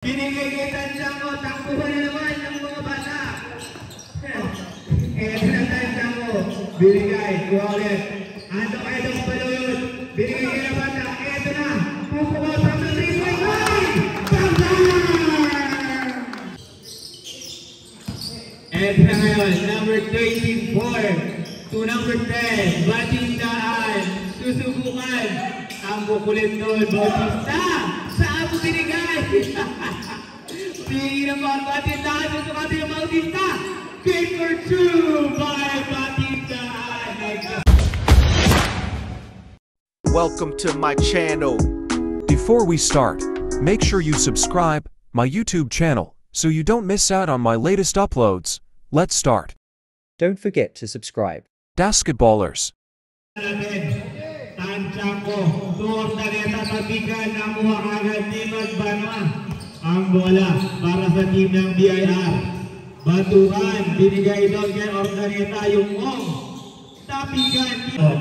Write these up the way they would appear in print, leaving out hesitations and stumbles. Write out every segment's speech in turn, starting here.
Binigay kay Tanjamo, takbuhan na naman ng mga bata. Eto na Tanjamo, binigay, kuha ulit. Ando kayo ng balon, binigay kay na bata, eto na, pupukaw from the 3-point line! Eto na ngayon, number 24 to number 10, Batindaan, susubukan ang kukulit doon, Bautista, saan mo binigay? Tingin ang mga Batindaan, susukatin yung Bautista, game for 2 by Batindaan. Welcome to my channel. Before we start, make sure you subscribe my YouTube channel so you don't miss out on my latest uploads. Let's start. Don't forget to subscribe. Basketballers. Tanjamo, tuwag na rin tatabigan na kuha agad ni Magbanwa. Ang bola para sa team ng BIR. Batuhan, binigay doon kay Ordaneta yung Ong. Tabigan yun.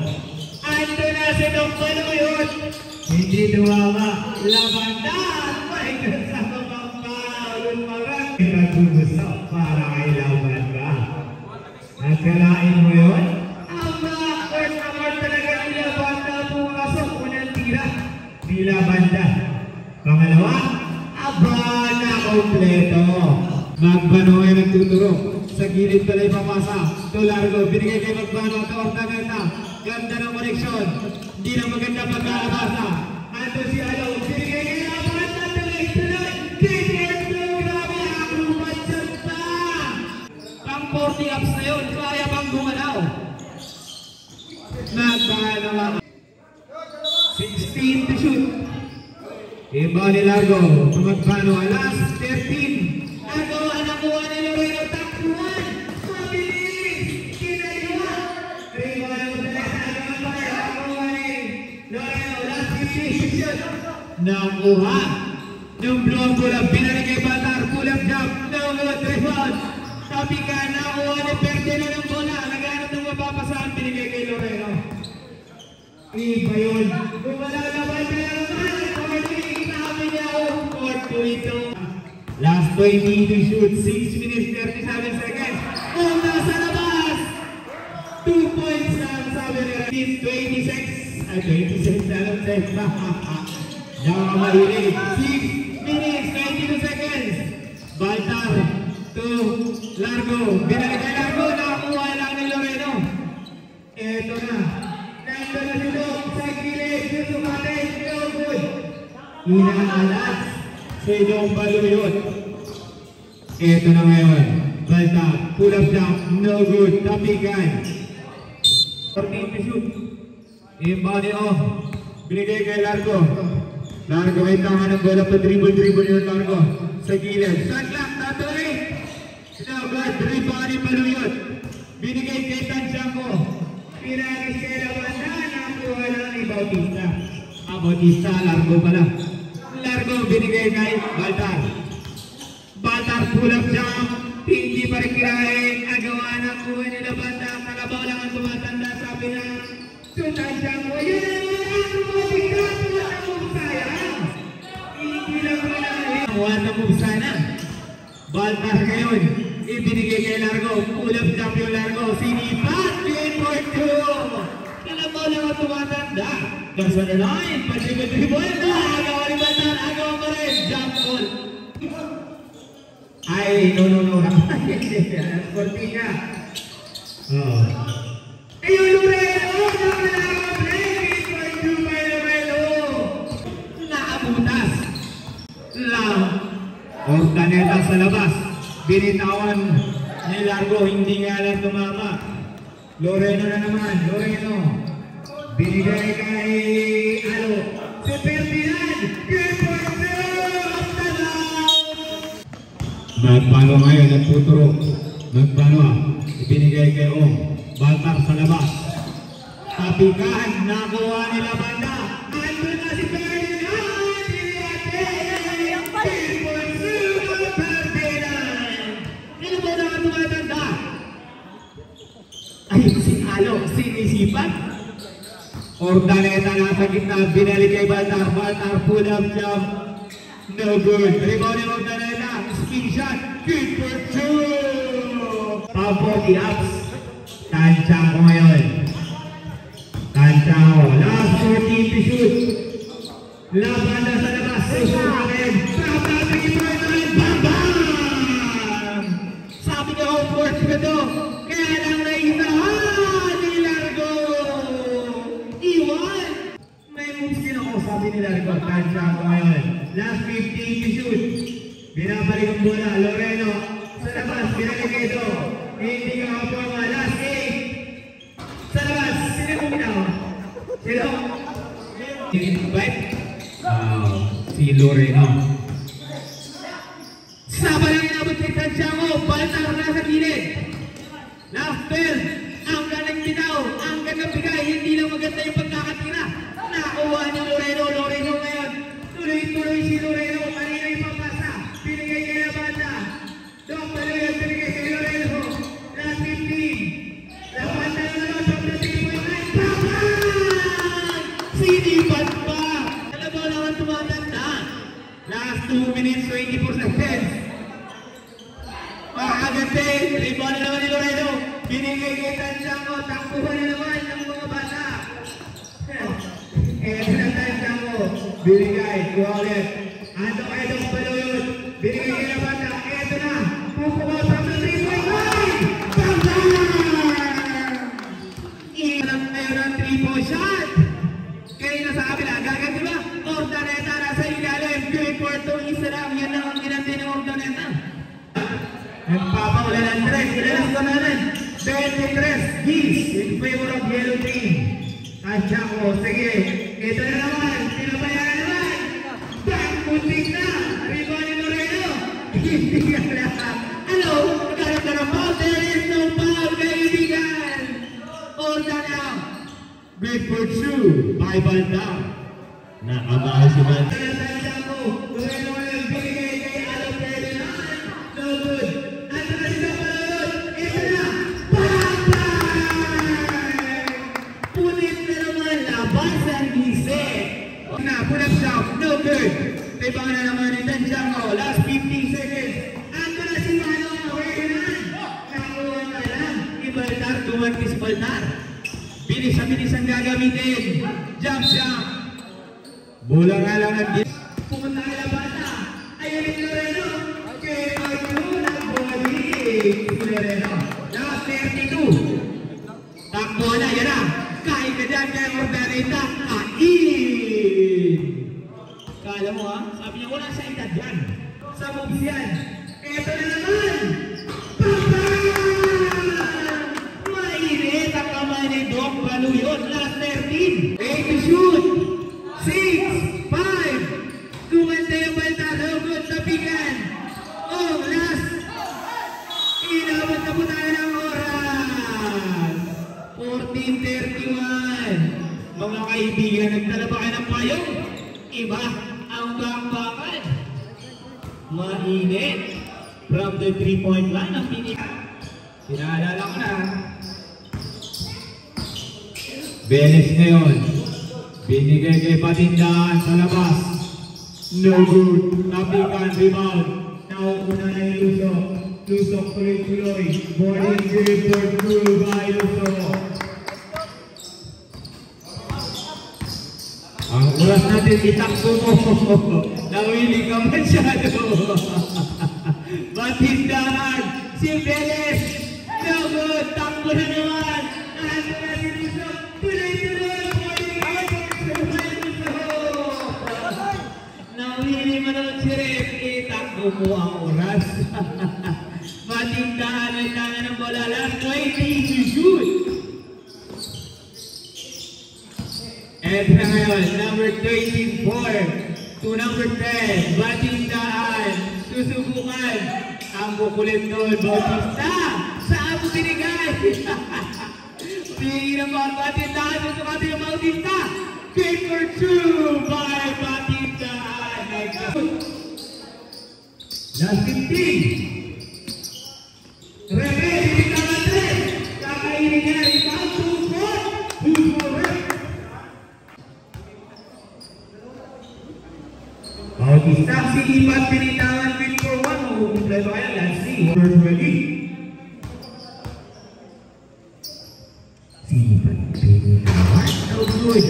Ando na si Dong Baluyot. Hindi tumama. Labandan. May kasama pa. Yung marang. Nagugusap para kay Labanda. Nagkalain mo yun? Bila banda. Pangalawa, Abana kompleto. Magbano ay nagtuturo. Sa gilid pala ipapasa. Tulargo, binigay kay Magbano at Ordaneta. Ganda ng koneksyon. Hindi na maganda pagkakabasa. Ando si Alo, binigay kay Abana. Tuloy-tuloy. Kaya grabe ang lumadsad pa. Pang 40 ups na yun. Kaya bang gumalaw? Magbano 16 to shoot. Iba ni Largo. Magpano alas 13. Agawa na kuha ni Loreno. Takbuhan. Mabilis. Kinayuha. Riba na Ordaneta. Agawa ni Loreno. Last 15 shoot. Nakuha. Nung blow ang pull-up. Binalik kay Batar. Pull-up jump. No good. Rebound. Tapi ka. Nakuha ni Ferdinand ng bola. Naghanap ng mapapasaan. Binigay kay Loreno. Iba yun. Kung wala naman kaya naman, sabi niya ako, court to ito. Last 20 to shoot, 6 minutes 37 seconds. Oh, nasa labas! 2 points lang, sabi niya. 26 na lang seconds. Nakakamahilig. 6 minutes 92 seconds. Baltar to Largo. Binalik kay Largo, nakakuha lang ni Loreno. Eto na. Nandun na si Dok sa gilid, susukatay, no good. Inaalas si Dong Baluyot. Ito na ngayon. Balta, pull up jump, no good. Tapigan. 14 to shoot. Imbali off. Binigay kay Largo. Largo ay tangan ng bola pa dribble yun Largo. Sa gilid. Sadlak, tatuloy. No good. Rebound ni Baluyot. Binigay kay Tanjamo. Pinagis kay Labanda, nakuha lang ni Bautista. Bautista, Largo pala. Largo, binigay kay Baltar. Baltar, pull-up jump. Hindi pa rin kirahin. Agawa na kuha ni Labanda. Kalabaw lang ang tumatanda. Sabi na, Sultan Jamo, yun ang Bautista. Wala na move sayang. Hindi lang wala. Wala na move sana. Baltar ngayon. Ibinigay kay Largo. Pull-up jump yung Largo. Sinipat. Kalabaw lang ang tumatanda. Nasa na line, pag-dribble na. Agaw ni Batar, agaw pa rin. Jump ball. Ay, no. Korti ka. Ayun, Loreno! Break for 2 by Loreno. Nakabutas. Lang. Ordaneta sa labas. Binitawan ni Largo. Hindi nga lang tumama. Loreno na naman, Loreno. Binigay kay Alo. Si Ferdinand. Magpano ngayon, nagputuro. Magpano. Ibinigay kay Ong. Baltar sa labas. Tapikan, nakuha ni Labanda. Ando na si Ferdinand. Ano ba na ang tumatanda? Ay, si Alo, sinisipan. Ordaneta nasa gitna, binalik kay Baltar. Baltar, pull up jump. No good. Rebound ni Magdalena. Spin shot. Good for two. Papo the ups. Tansya ko ngayon. Tansya ko. Last 14 to shoot. Laban na sa labas. Susukakin. Bam! Bam! Sabi niya home court ko to. Kaya lang naisahan ni Largo. Iwan. May moves din ako. Sabi ni Largo. Tansya ko ngayon. Last 15 to shoot. Binabalik ang bola. Loreno. Sa labas. Binalik ito. Hindi ka kaporma. Last 8. Sa labas. Sino mo binawa? Sino? Si Loreno. Saba lang inabot kay Santiago. Baltar na sa gilid. Last 12. Ang galing bitaw. Ang galing bigay. Hindi lang maganda yung pagkakatira. Nakuha ni Loreno. Loreno ngayon. Tuloy-tuloy si Loreno. Kanina yung papasa. Pinigay kay na banda. Dok, paluyan. Pinigay kay Loreno. Last 15. Lapan na naman from the 3.9. Babang! Sinipan pa. Alam mo naman tumatanda. Last 2 minutes, 24 seconds. Makakagante. Rebound na naman ni Loreno. Binigay kay Santiago. Takbuhan na naman ng mga bata. Eto na Santiago. Binigay. Kuha ulit. Ando kayo ng paluyon. Binigay kay na bata. Eto na. Pupukaw from the 3.9. Babang! Ilang kayo ng 3-point shot. Kayo na sa kabila. Gaganti ba? Ordaneta nasa ilalim. Good for 2. Isa lang. Yan lang ang ginanti ng Ordaneta. Nagpapaulan ng 3. Ilalas ko natin. 23 Gis in favor of Yellow Team. Santiago. Sige. Ito na naman. Pinabayaan naman. Bang! Puntik na. Rebound ni Loreno. Hindi ka lang. Hello. Magkaroon ka ng foul. There is no foul. Kaibigan. Ordaneta. Good for 2 by Balda. Nakabahay si Balda. Santiago. Loreno ngayon. Binigay kay Alo Ferdinand. No good. Ito na siya palulot. Ito na. Bang! Punit na naman. Labasan gise. Put up shot. No good. Rebound na naman ni Santiago. Last 15 seconds. Ito na si Alo Ferdinand. Nakuha na lang. Ibaltar. Tumanti si Baltar. Bilis ang gagamitin. Jump shot. Bola nga lang ang pumunta ka lang bata. Ayun ni Loreno. Kaya mag-yun ang balik. Si Loreno. Last 32. Takbo na. Yan na. Kain ka dyan kay Ordaneta. Kain. Kala mo ha? Sabi niya wala sa edad yan. Sa moves yan. Eto na naman. Mainit ang kamay ni Doc Baluyon. Last 13. 8 to shoot. 6, 5. Kumante yung balta. No good. Tapigan. Oh, last. Inabot na po tayo ng oras. 14:31. Mga kaibigan, nagdala ba kayo ng payong? Iba ang bakbakan. Mainit. From the 3-point line ang pinili. Sinaalala ko na. Benes ngayon. Binigay kay Patindahan sa labas. No good. Tapikan, rebound. Nauna na yung Lusok. Lusok tuloy-tuloy. Boarding good for 2 by Lusok. Ang oras natin itakbo mo. Nawili ka masyado. Patindahan. Si Benes. No good. Takbo na naman. Nandun na si Lusok. Tuloy-tuloy. Nawili mo naman si Rep. Itakbo mo ang oras. Patindahan ay tanga ng bola. Last 20 to shoot. And na ngayon, number 24 to number 10. Patindahan. Susubukan. Ang bukulit doon. Bautista. Saan mo binigay? Tingin ng mga Patindahan. Susukatin yung Bautista. Good for 2 by Patindahan. Last 15. Rebe, binitawan 3. Kakainin niya. Isang 2-4. 2-4. Bautista, sige Magkakasabay ba kaya? Let's see. First ready. No good.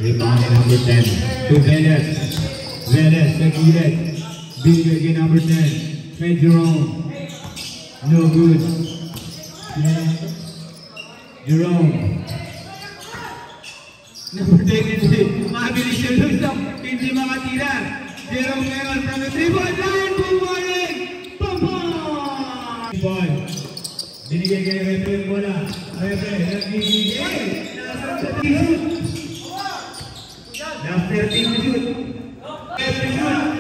Rebound number 10 to Velez. Velez sa gilid. Bigay number 10. Kay Jerome. No good. Jerome. Number 10. Mabilis yung lusok. Hindi makatira. Jerome ngayon from the 3-point line. Bumaling. Pum-pum! Ball. Binigay kay Repe yung bola. Repe, nagbibigay. Nasa 30 shoot. Last 13 shoot. Repe shoot.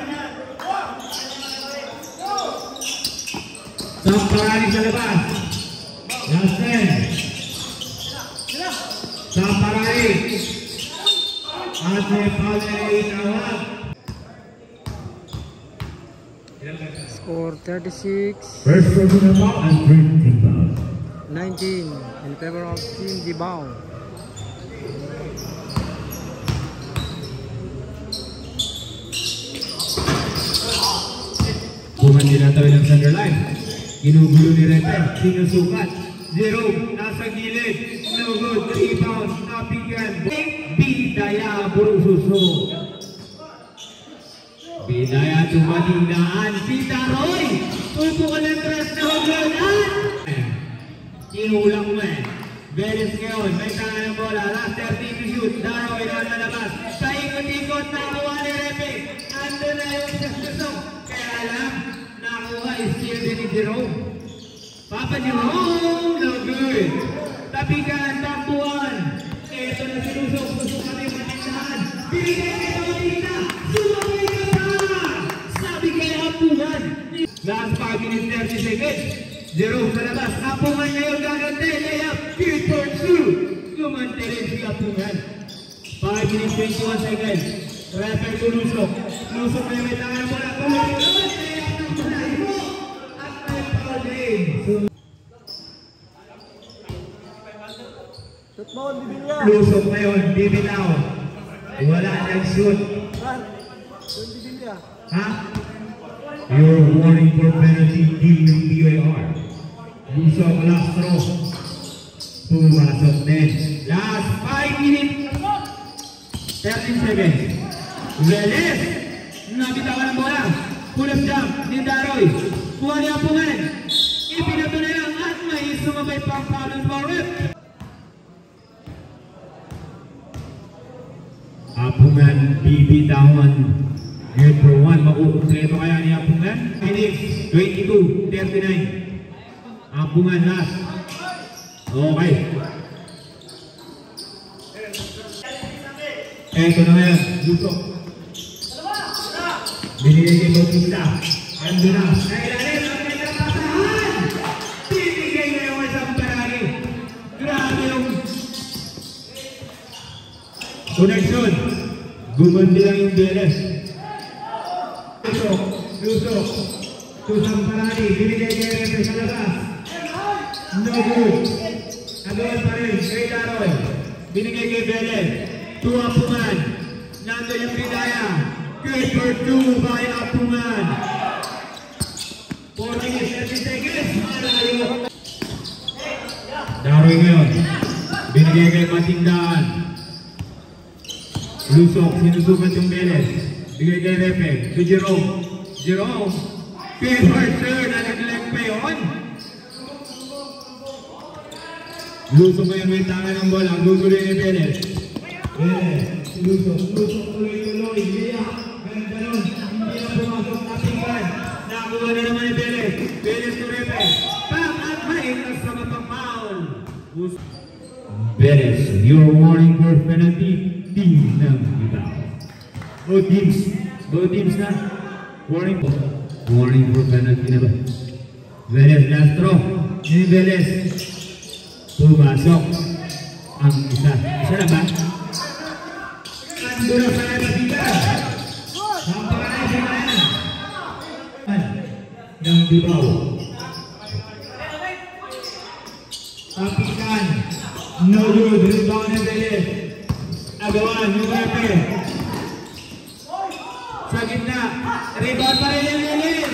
Samparani sa labas. Last 10. Samparani. At may foul na itawag. Score 36, First personal foul and third team foul. 19 in favor of Team Gibao. Bumandi na tayo ng center line. Ginugulo ni Repe. Sinusukat. Jerome nasa gilid. No good. Rebound. Napigan. Bidaya Burususo. Bidaya tumadinaan. Pitaroy. Tupukan ng tres na hugulan. Ihulang mo eh. Velez ngayon. May tanga ng bola. Last 30 to shoot. Daroy na nalabas. Paikot-ikot. Nakawa ni Repe. Ando na yung sasasok. Kaya lang. Nakuha is still din ni Jerome. Papa Jerome. No good. Tapikan. Tampuan. Ito na sinusok. Susukan yung matindahan. Binigay kayo Matita. Sumabay ka na. Sabi kay Apungan. Last 5 minutes 30 seconds. Jerome sa labas. Apungan ngayon gagante. Layup. Feed for 2. Gumante rin si Apungan. 5 minutes 21 seconds. Repe tulusok. Lusok na yung may tangan mo na. Layup ng tulay mo. At may foul din. Lusok ngayon. Bibitaw. Wala nang shoot. Ha? Your warning for penalty team ng BYR. Lusok last throw. Pumasok din. Last 5 minutes. 13 seconds. Velez. Nabitawan ng bola. Pull-up jump ni Daroy. Kuha niya Apungan. Ipinato na lang at may sumabay pang foul ng Barrett. Apungan bibitawan. Good for 1. Makukumpleto kaya ni Apungan. Phoenix 22-39. Apungan last. Okay. Eto na ngayon. Lusok. Binigay kay Bautista. Ando na. Kailalim ang kanyang pasahan. Binigay na yung isang parani. Grabe yung connection. Gumandi lang yung Velez. Lusok. Tusang parani. Binigay kay Repe sa labas. No good. Agawan pa rin. Kay Daroy. Binigay kay Velez. To Apungan. Nando yung Bidaya. Good for 2 by Apungan. 4 minutes 30 seconds. Malayo. Daroy ngayon. Binigay kay Matindaan. Lusok. Sinusukat yung Velez. Bigay kay Repe. To Jerome. Jerome. Good for 2. Nalaglag pa yun. Lusok ngayon may tangan ng bola. Gugulo ni Velez. Velez. Lusok tuloy-tuloy. Liya. Ganda nun. Hindi na pumasok. Napigan. Nakuha na naman ni Velez. Velez to Repe. Pam at may kasama pang foul. Velez, your warning for penalty. Team ng Gibao. Both teams na. Warning for penalty na ba? Velez last throw. Ni Velez. Pumasok. Ang isa. Isa na ba? Dura sa Matita. Sampai sa kanan. Ng Gibao. Tapikan. No good. Rebound ng Velez. Agawan yung Repe. Sa gitna. Rebound pa rin yung Velez.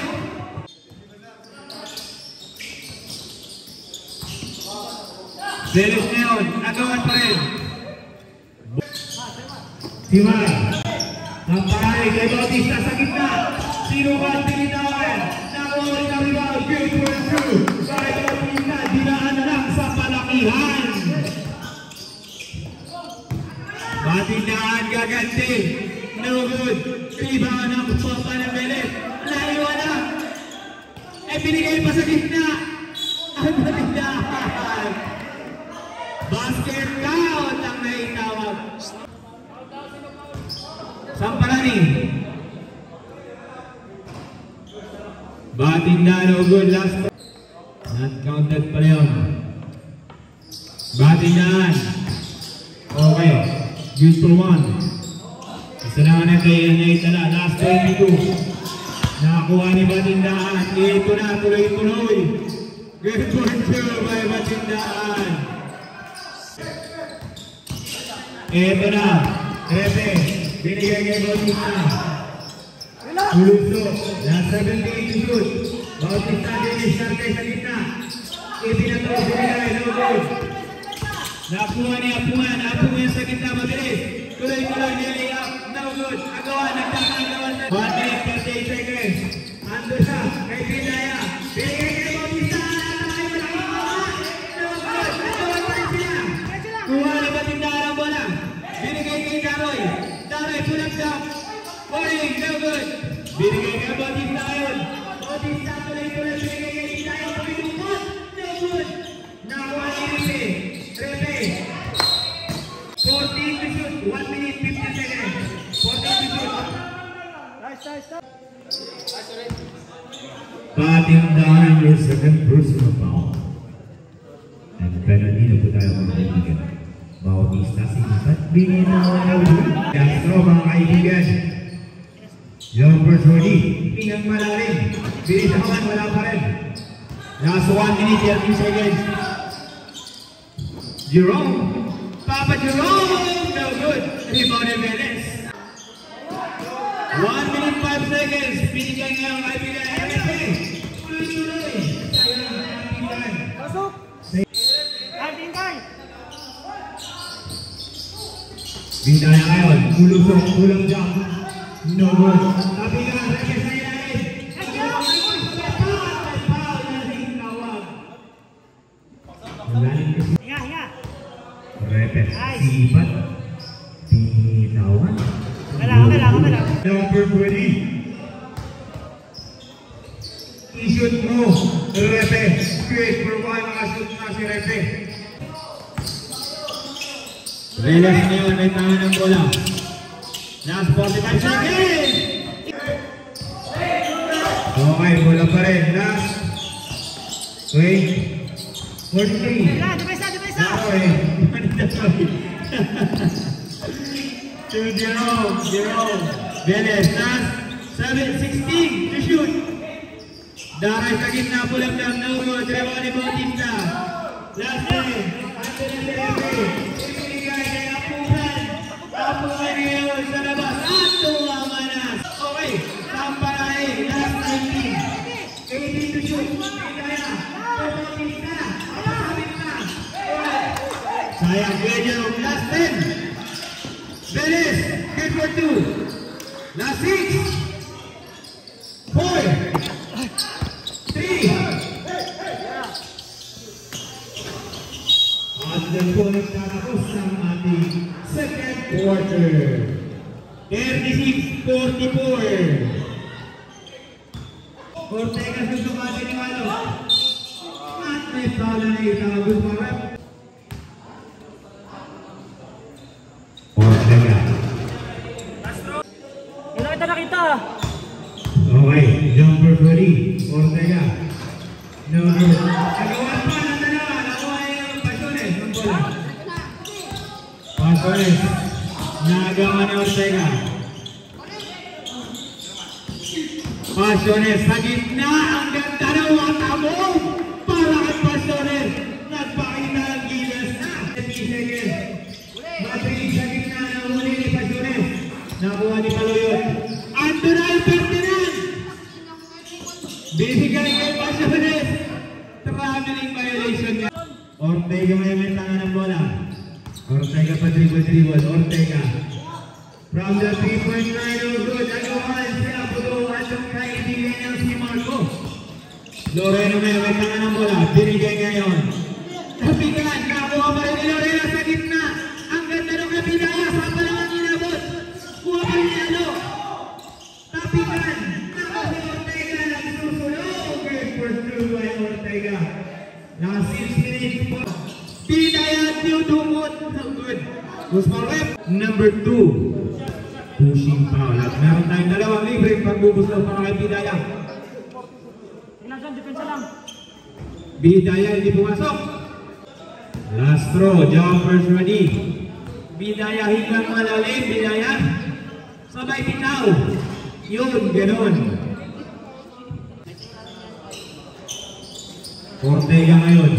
Veles ngayon, nagawan pa rin. Simay. Nampahay kay Bautista sa gitna. Sinukat tinitawan. Nakuha rin ang rebound. Good for two. Kay Bautista, dinaan na lang sa palakihan. Batindaan gaganti. No good. Rebound ang papa ng Veles. Naiwan na. Binigay pa sa gitna. Ang batindaan. Basket count ang naitawag. Sampalani. Batindaan no good. Last. Not counted pa yun. Batindaan. Okay. Good for one. Isa na nga kaya niya itala. Last 22. Nakakuha ni Batindaan. Ito na, tuloy-tuloy. Good for two by Batindaan. Ito na, Repe. Binigay kay Bautista. Ulusok. Last 78 to shoot. Bautista din i-start kay sa gitna. Ipinatawag binigay. No good. Nakuha ni Apungan. Apungan sa gitna. Mabilis. Tuloy-tuloy nilay up. No good. Agawan. Nagkakagawan na. 1 minute 38 seconds. Ando siya. Kay Pinaya. Binigay kay Bautista. No good. Agawan pa rin sila. Kuha ni Batindaan ang bola. Binigay kay Daroy. Daroy pull-up shot. Warning. No good. Binigay kay Bautista ngayon. Bautista tuloy-tuloy. Binigay kay Pinaya. Pagkakot. No good. Nakuha ni Repe. Repe. 14 to shoot. 1 minute 50 seconds. 14 to shoot. Batindaan your second personal foul. And penalty na po tayo mga kaibigan. Bautista sinipat. Bininawa na ulit. Castro mga kaibigan. Yung first ready. Pinang malalim. Binitawan wala pa rin. Last 1 minute 30 seconds. Jerome. Papa Jerome. No good. Rebound ni Veles. 1 minute 5 seconds. Binigay ngayong kaibigan. MFA. Tuloy-tuloy. Sayang ang kaibigan. Pasok! Bintaya ngayon. Ulusok. Ulang jump. No good. Kapigan. Reke sa ilalim. Foul na rin tawag. Malalim kasi. Repe. Sipat. Binitawan. Number 20. I-shoot mo. Repe. Great for one. Makashoot na si Repe. Veles ngayon may tangan ng bola. Last 45 seconds. Okay, bola pa rin. Last. Wait. 43. Okay. 2-0. Veles. Last 16 to shoot. Daray sa gitna. Pulang lang. No good. Rebound ni Bautista. Last 10. Anthony Lepe. Ibigay kay Apungan. Apungan ngayon sa labas. At tuwamanas. Okay. Sampalay. Last 19. 18 to shoot. Bigaya. Bautista. Apasabit na. Sayang. Ganyan. Last 10. Veles, good for 2. Last 6. 4. 3. At dyan po nagtatapos ang ating second quarter. 36-44. Ortega susumati ni Malo. At may pala na itawag pa rep. Ortega. Nakita! Okay, number 20, Ortega. Number, nagawan pa ng dalawa, nakuha yung Pasiones ng bola. Pasiones, nagawa ni Ortega. Pasiones, sa gitna, ang ganda ng watamong para kay Pasiones. Nagpakita ng gilas na. 30 seconds. Mabilis sa gitna ng huli ni Pasiones. Nakuha ni Paloyot. Ando na yung Ferdinand! Binigay kay Pasiones. Traveling violation niya. Ortega ngayon may tanga ng bola. Ortega pa dribble. Ortega. From the 3-point line, oh good. Agawan si Abudo at yung kaibigan niya si Marco. Loreno ngayon may tanga ng bola. Binigay ngayon. Tapigan. Nakuha pa rin ni Loreno sa gitna. Ang ganda ng kapidaya. Sapa lang ang inabot. Kuha pa rin ni Ano. Tapigan. Nakuha si Ortega. Nagsusulong. Good for 2 by Ortega. Last 6 minutes po. Bidaya Dumot. Good. Guzman rep. Number 2. Pushing foul. At meron tayong dalawang libre pagbubuslaw para kay Bidaya. Bidaya hindi pumasok. Last throw. Jumpers ready. Bidaya hilang malalim. Bidaya. Sabay bitaw. Yun. Ganon. Ortega ngayon.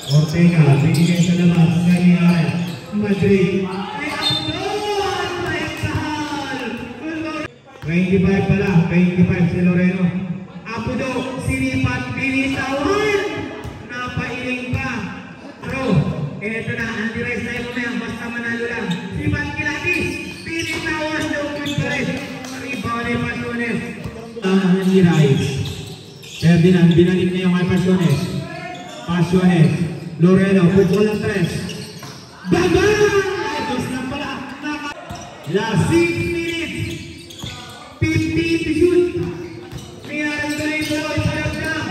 Ortega, binigay sa labas. Ganyan. Madrid. Ay, Abdon! May sahal! 25 pala. 25 si Loreno. Abudo, sinipat, binitawan. Napailing pa. Pero, eto na. Anti-rise tayo mamaya. Basta manalo lang. Sipat kilati. Binitawan. Lupin pa rin. Rebound ni Pasiones. Anti-rise. Ferdinand, binalik niya yung kay Pasiones. Pasiones. Loreno, football ng 3. Baba! Ay, dos lang pala. Last 6 minutes. 15 to shoot. Mayroon ka rin po. Iparap lang.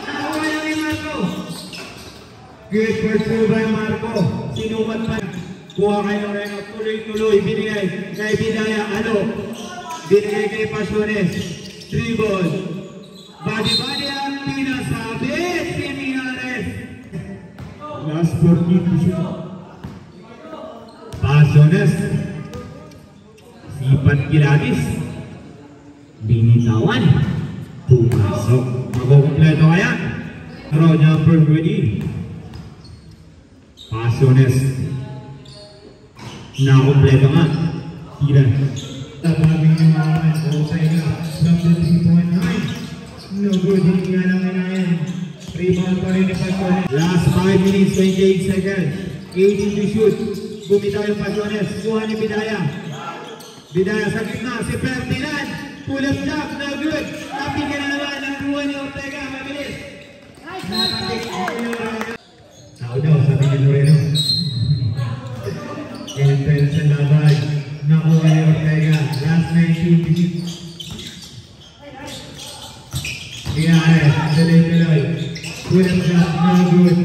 Nakuha lang ni Marco. Good for 2 by Marco. Sinukat pa. Kuha kay Loreno. Tuloy-tuloy. Binigay kay Bidaya. Ano? Binigay kay Pasiones. Dribble. Body ang pinasabi si Mijares. Last 14 to shoot. Pasiones. Sipat Kilatis. Binitawan. Pumasok. Magkukumpleto kaya. Throw jumper ready. Pasiones. Nakumpleto nga. Tira. Tabagin yung mga Ortega. From the 3-point line. No good, hindi nga lang inayan. Rebound pa rin ni Pasiones. Last 5 minutes, 28 seconds. 18 to shoot. Bumitaw yung Pasiones. Kuha ni Bidaya. Bidaya sa gitna. Si Ferdinand. Pull up shot. No good. Napigyan na naman. Nakuha ni Ortega. Mabilis. Tao daw, sabi ni Loreno. Entrance sa laban. Nakuha ni Ortega. Last 19 to shoot. Mijares, tuloy-tuloy. Pulang shot, no good.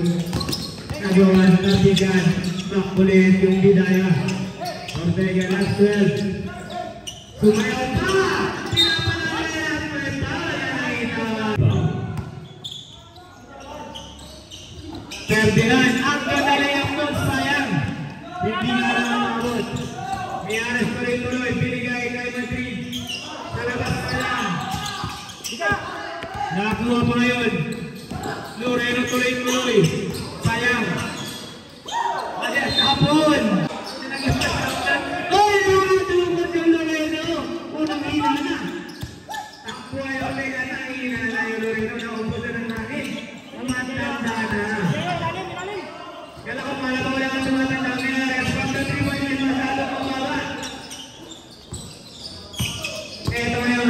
Nagawan, nabigan. Makulit yung Bidaya. Ortega, last 12. Sumayaw pa! Pinapalagay ang kwenta. Ferdinand, ang kadalayang nun, sayang. Hindi nga lang umabot. Mijares, tuloy-tuloy. Binigay kay Madrid. Sa labas pa lang. Nakakuha pa ngayon. Loreno tuloy-tuloy. Sayang. Mali at hapon. Ay, nakatulog yung Loreno. Unang hina na. Takbo ay Ortega na. Hina na yung Loreno. Naubusan ng langit. Matanda na. Kala ko pala ba wala kang tumatanda. Mijares from the 3-point line. Masyado kumaba. Eto ngayon.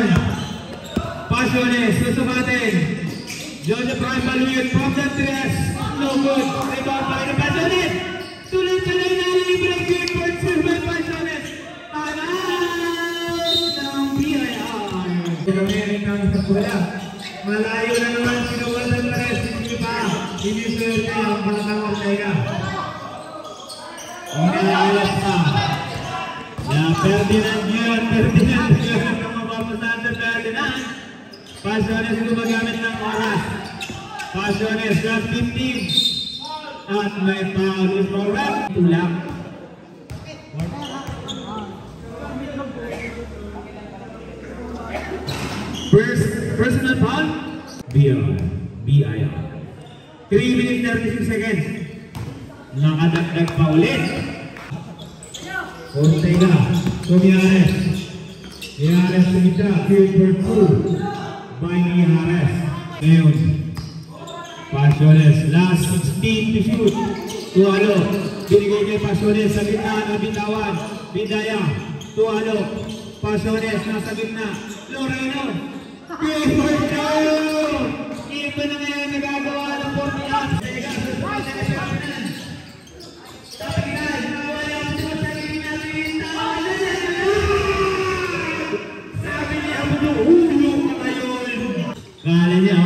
Pasiones, susukatin. Joseph Ryan Baluyot from the 3S. No good. Rebound pa rin ng Pasiones. Tuloy-tuloy na libre. Good for 2 by Pasiones. Out ng BIR. Gawin ang sa pula. Malayo na naman sinuwal ng 3. Hindi pa. Siniswerte ang panatang Ortega. Inaalas pa. Ferdinand yun. Ferdinand yun. Ang mapapasahan sa Ferdinand. Pasiones gumagamit ng oras. Pasiones last 15. At may foul is for rep. Tulak. Personal foul. BIR. 3 minutes 36 seconds. Nakadagdag pa ulit. Ortega. Mijares. Mijares kumita. Field for 2. By Mijares. Ngayon, Pasiones, last 16 to shoot. Tualo, binigay kay Pasiones sa gitna ng bitawan. Bidaya, Tualo, Pasiones nasa gitna. Loreno, good for two! Iba na ngayon nagagawa ng 40 up. Teka, susunod na kasabinan. Tapigan, nawala mo sa gitna ng bitawan. Sabi niya mo nung ulo ka ngayon. Kala niya,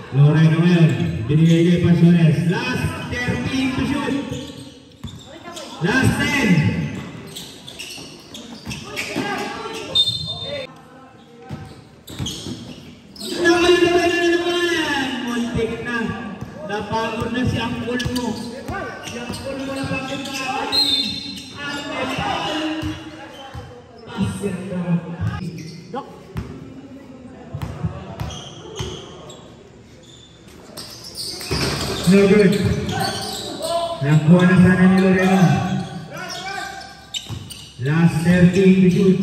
Loreno ngayon, binigay kay Pasiones. Last 13 to shoot. Last 10. Naman na naman. Muntik na. Napagod na si Angkol mo. Si Angkol mo na bakit nakakain. Pasyan na. No good. Nakuha na sana ni Loreno. Last 13 to shoot.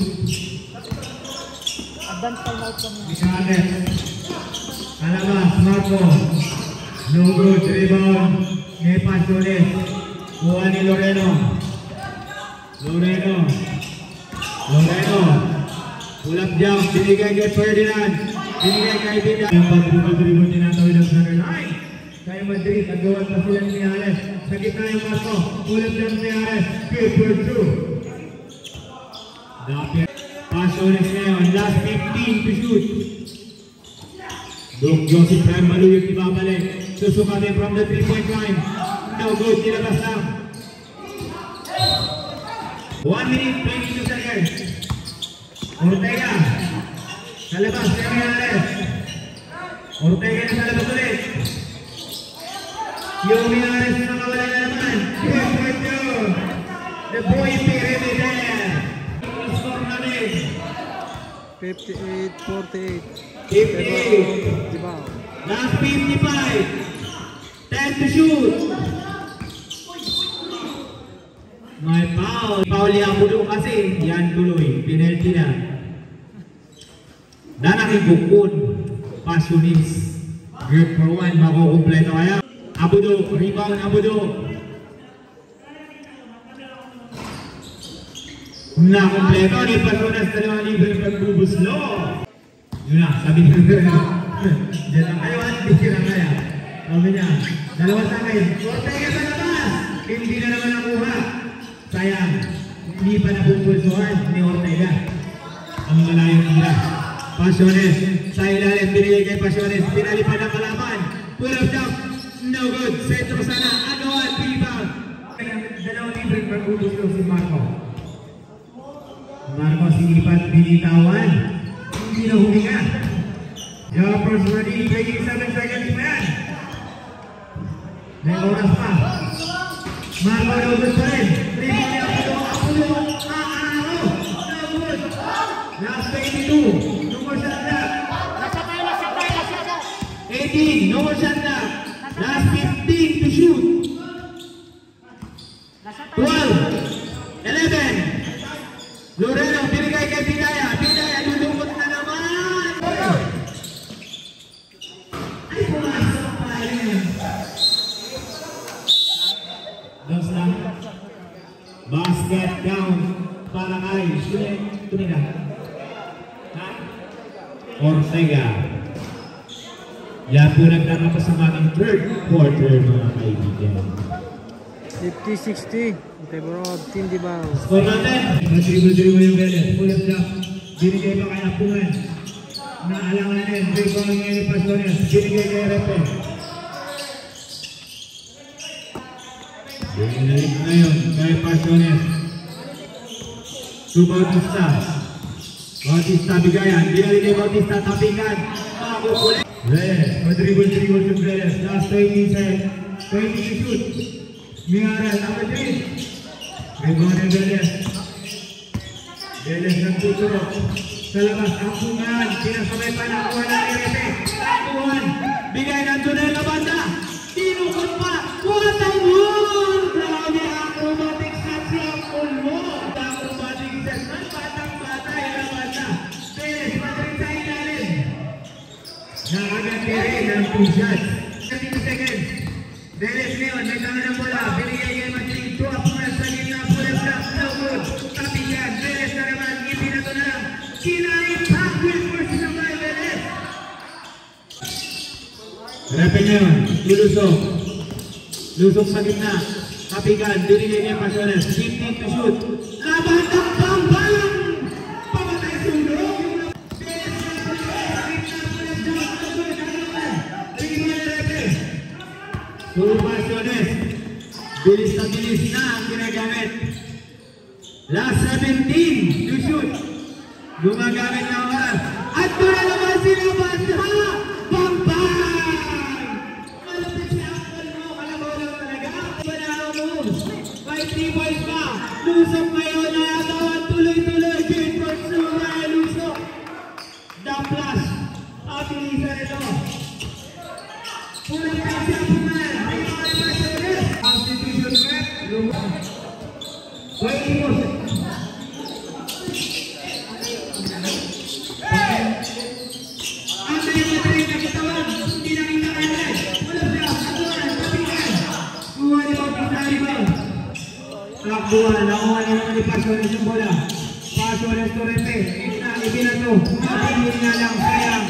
Mikanet. Alabas, Marco. No good. Rebound. May Pasiones. Kuha ni Loreno. Loreno. Pull up jump. Binigay kay Ferdinand. Binigay kay Vida. Yung pag-dribble tinatawid ang center line. Kaya Madrid, nagawan pa sila ni Ares. Sa gitna yung Marco. Pull up jump ni Ares. Good for two. Dapit. Pasiones ngayon. Last 15 to shoot. Dong Joseph Prime Maluyot ibabalik. Susukatin from the 3-point line. No good. Nilabas lang. 1 minute, 22 seconds. Ortega. Sa labas. Ares. Ortega na sa labas ulit. Yung Ares na nakawala na naman. Good for two. The boy pyramid there. Score na rin. 58-48. 58. Gibao. Last 55. 10 to shoot. May foul. Foul yung budo kasi. Yan tuloy. Penalty na. Nanakibukod. Pasiones. Good for one. Makukumpleto kaya. Abudo. Rebound Abudo. Nakumpleto ni Pasiones. Dalawang libre pagbubuslo. Yun na. Sabi niya. Diyan lang kayo at bigyan na kaya. Sabi niya. Dalawa sa akin. Ortega sa labas. Hindi na naman nakuha. Sayang. Hindi pa napupulsuhan ni Ortega. Ang malayong tira. Pasiones. Sa ilalim. Binigay kay Pasiones. Pinalipad ang kalaban. Pull up jump. No good. Sentro sana. Anoan. Rebound. Dalawang libre pagbubuslo si Marco. Marco sinipat. Binitawan. Hindi na huminga. Joppers ready. 27 seconds man. May oras pa. Marco na ulit pa rin. Rebound niya. Apulo. No good. Last 22. No more shot clock. 18. No more shot clock. Last 15 to shoot. 12. 11. Loreno. Binigay kay Bidaya. Bidaya. Dudukot na naman. Ay, pumasok pa rin. Dos lang. Basket down. Para kay Tumina. Ha? Ortega. Yan po nagtatapos sa ating third quarter mga kaibigan. 50-60 in favor of Team Gibao. Score natin. Dribble yung Vélez. Pull up jump. Binigay pa kay Apungan. Naalanganin. Dribble ngayon ni Pasiones. Binigay kay Repe. Binalik ngayon kay Pasiones. To Bautista. Bautista bigayan. Binalik kay Bautista. Tapikan. Makukulit. Vélez. Dribble yung Vélez. Last 20 seconds. 20 to shoot. Miaral, number 3. Rebound ng Vélez. Vélez nagtuturok. Sa labas, Apungan. Pinasabay pa na kuha ng Repe. Apungan. Bigay ng tunay na banda. Tinukot pa. What a goal! Grabe, acrobatic shot si Angkol mo. Acrobatic shot. Mas batang-bata yung banda. Vélez, Madrid sa ilalim. Nakagati rin ng 2 shots. Beres ngayon, may tama ng bola. Binigay kay Matring. Tuwa po na sa gitna. Pull-up block. No good. Tapigan. Beres na naman. Ipinato na lang. Kinain pa. Will force na ba? Beres. Repe ngayon. Lulusok. Lusok sa gitna. Tapigan. Binigay kay Pasiones. 15 to shoot. Laban ng bang-bang! Pamatay sulong. Beres na sa gitna. Pull-up block. No good. Tingin na Repe. Pasiones, bilis na bilis na ang ginagamit. Last 17 to shoot. Gumagamit na oras. At doon na naman sila basta. Bang-bang! Malapit si Apple mo. Kalabaw lang talaga. Banana moves. May 3 points pa. Lusok ngayon. Nayagawan tuloy-tuloy. Jane Portsula. Lusok. The plus. At inisa nito. Pulang pa si Apple man. Takbuhan, nakuha niya naman ni Pasiones yung bola. Pasiones to Repe. Ibinato. Mabilis nga lang, sayang.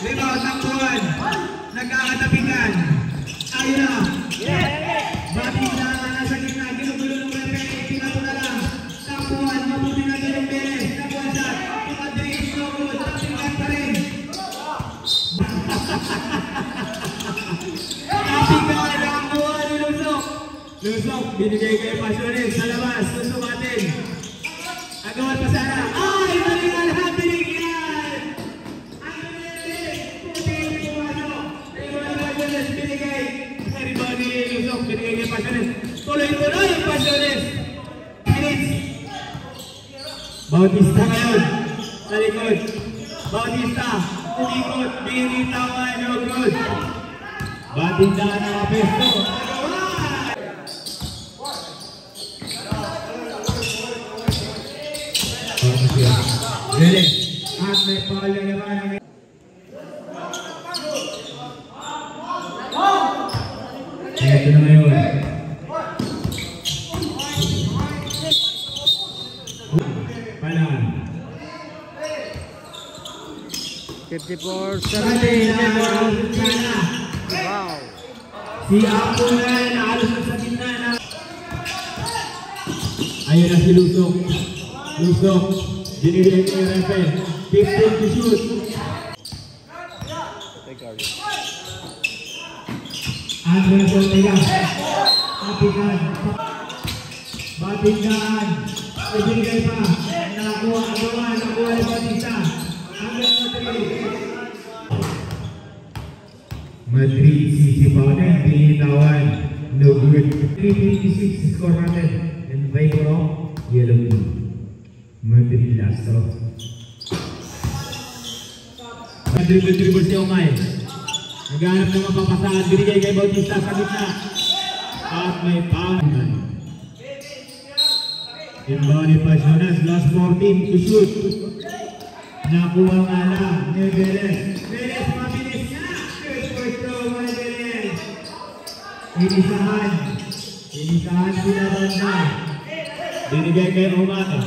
Rebound, takbuhan. Nagkakatapikan. Ayun na. Batis na nasa gitna. Ginugulo ng Repe. Ibinato na lang. Takbuhan, mabuti na din yung Beres. Takbuhan siya. Tumadrix, no good. Tapikan pa rin. Tapikan, nakakuha ni Lusok. Lusok, binigay kay Pasiones sa labas. Lusok atin. Agawan pa sana. Ay, mali nga lahat. Binigyan! Ang binigay. Puti yung pumasok. Rebound ni Pasiones. Binigay. Rebound ni Lusok. Binigay kay Pasiones. Tuloy-tuloy yung Pasiones. Minutes. Bautista ngayon. Sa likod. Bautista. Unikot. Binitawan. No good. Batindaan ang apesto. Galing. At may foul na naman. Ito na ngayon. Palan. 54-17. Wow. Si Apo na naalos na sa gitna na. Ayun na si Lusok. Lusok. Binigay kay Repe. 15 to shoot. Andres Ortega. Tapikan. Batingan. Ibinigay pa. Nakakuha. Nakuha ni Batista. Hanggang Madrid sisipaw na. Binitawan. No good. 356 score natin. In favor of Yellow Team. Madrid last off. Dribble si Omay. Naghanap ng mapapasahan. Binigay kay Bautista sa gitna. At may foul. Inbound ni Pasiones. Last 14 to shoot. Nakuha nga lang ni Beres. Beres mabilis niya. First throw mga Beres. Inisahan sila banda. Binigay kay Omay.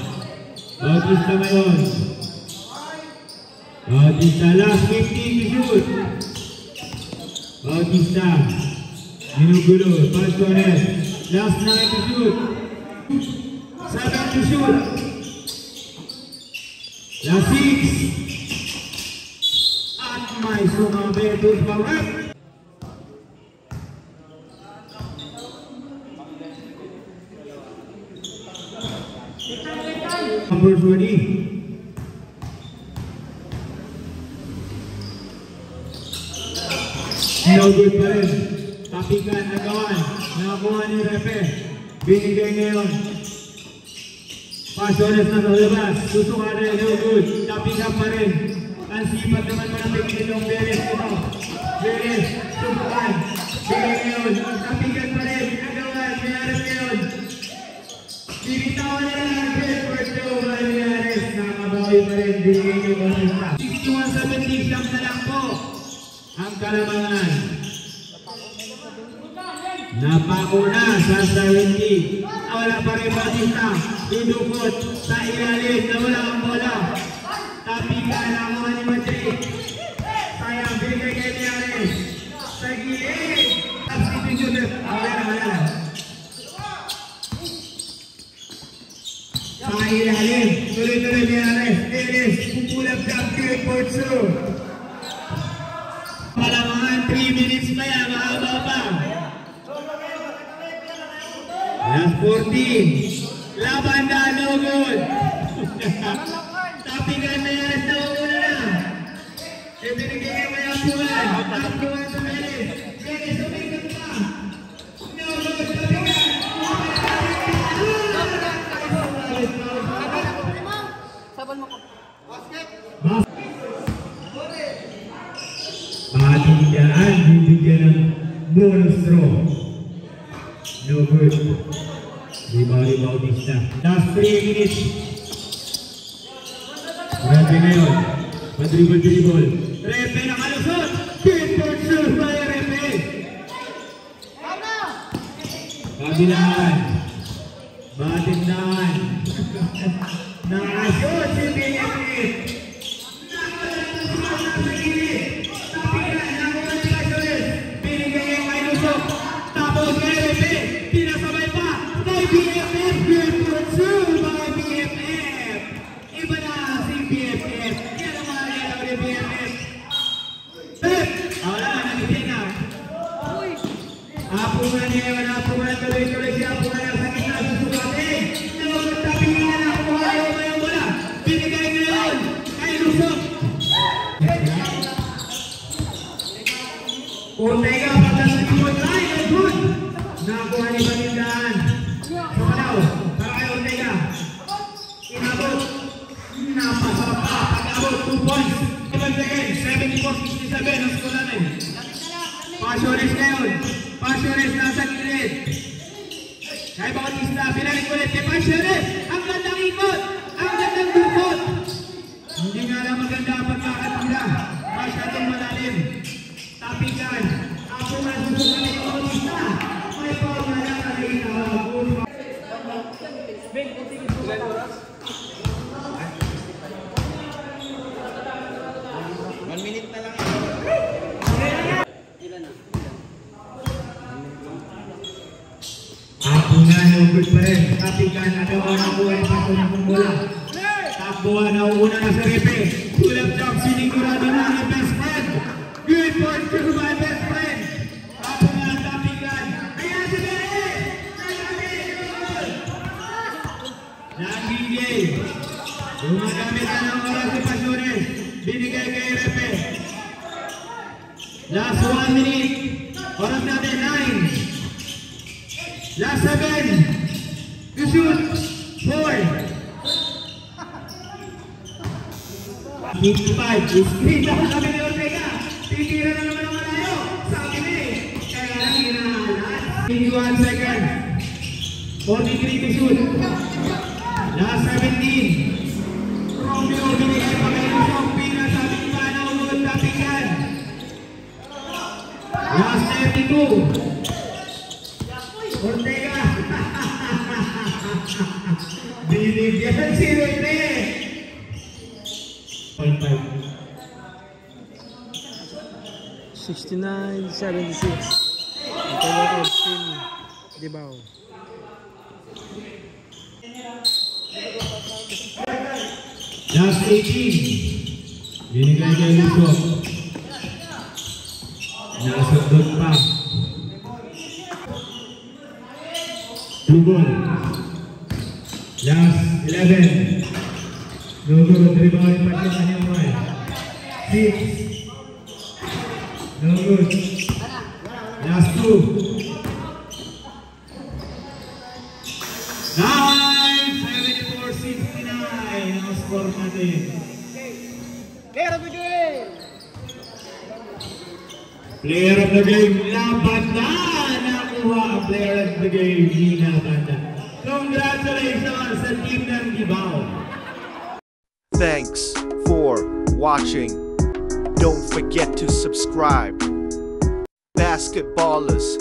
Bautista ngayon. Bautista last 15 to shoot. Bautista. Ginugulo. Pasiones. Last 9 to shoot. 7 to shoot. Last 6. At may sumabi doon pa rep. Number 20. No good pa rin. Tapikan, nagawan. Nakakuha ni Repe. Binigay ngayon. Pasiones na sa labas. Susuka rin. No good. Tapikan pa rin. Ang sipat naman manapig nitong Beres ito. Beres. Susukan. Binigay ngayon. Tapikan pa rin. Nagawan. Mayarap ngayon. Binitawan nila ang first two. Mayarap. Nakabawi pa rin. Binigay ngayon. 61-70 siyam na lang po ang kalamangan. Napako na sa 70. Wala pa rin Batista. Dudukot sa ilalim. Nawala ang bola. Tapikan ang mga ni Madrid. Sayang binigay kay Niares. Sa gilid. Substitution. Wala na. Sa ilalim. Tuloy-tuloy Niares. Niares. Pupulap jump kick for two. Malamangan 3 minutes pa yan. Mahaba pa. Last 14. Laban na, no good. Tapikan na yan, nauna na. Ibinigay mo yung puwan. Tapuan sa Melis. Melis, umikot pa. No good, tapikan. Sabon mo ko. Matindihan, bibigyan ng bonus throw. No good. Rebound Bautista. Last 3 minutes. Repe ngayon. Madribble. Repe nakalusot. Pin for sure by Repe. Kabilaan. Batindahan. Nakasot si Pinipit. Tapos kay Repe. Pinasabay pa. Kay BFF. Good for two by BFF. Iba na si BFF. Yan ang mga galaw ni BFF. Pep! Wala, nagitin na. Apungan niya yun. Apungan tuloy-tuloy siya. Apungan niya sa kita. Susukatin. Tapingan na. Kumuha yung mayang bola. Binigay ngayon. Kay Lusok. Ortega. Pagdating mo. Try. Good. Nakuha ni Batindahan. Sumalaw. Para kay Ortega. Inabot. Napasa pa. Pag-abot. 2 points. 7 seconds. 74-67. Ang score natin. Pasyones ngayon. Pasyones nasa gilid. Kay Bautista. Pinalik ulit kay Pasyones. Ang gandang ikot. Ang gandang dukot. Hindi nga lang maganda ang pagkakat nila. Masyadong malalim. Tapikan. Ako nga susukan ni Bautista. May pamala ka na inahagod. Ako nga nugod pa rin. Tapikan. Agawa na buhay. Paso na kong bola. Takbuhan na una na sa Repe. Pull-up jump. Sinigurado na ni best friend. Good for two my best friend. Ako nga tapikan. Ayan si Bere. Nagigay. Gumagamit na ng oras si Pasyones. Binigay kay Repe. Last 1 minute. Oras natin 9. Last 7. To shoot. 4. 55. Screen down kami ni Ortega. Titira na naman ang malayo. Sabi ni. Kaya lang inahalat. 21 seconds. 43 to shoot. Last 17. Romeo binigay pa kayo sa pinasabing pa na umod tapikan. Last 32. Ortega. Binigyan si Repe. 69-76. Ang tawag of Team Gibao. Last 18. Binigay kay Lusok. Nasundot pa. Tugol. Last 11. Tugol. Rebound pa siya sa Newman. 6. No good. Last 2. 9-74-69 ang score natin. Player of the game, Laban na! Nakuha ang player of the game, Nina Banda. Congratulations sa team ng Gibao. Thanks for watching. Don't forget to subscribe. Basketballers.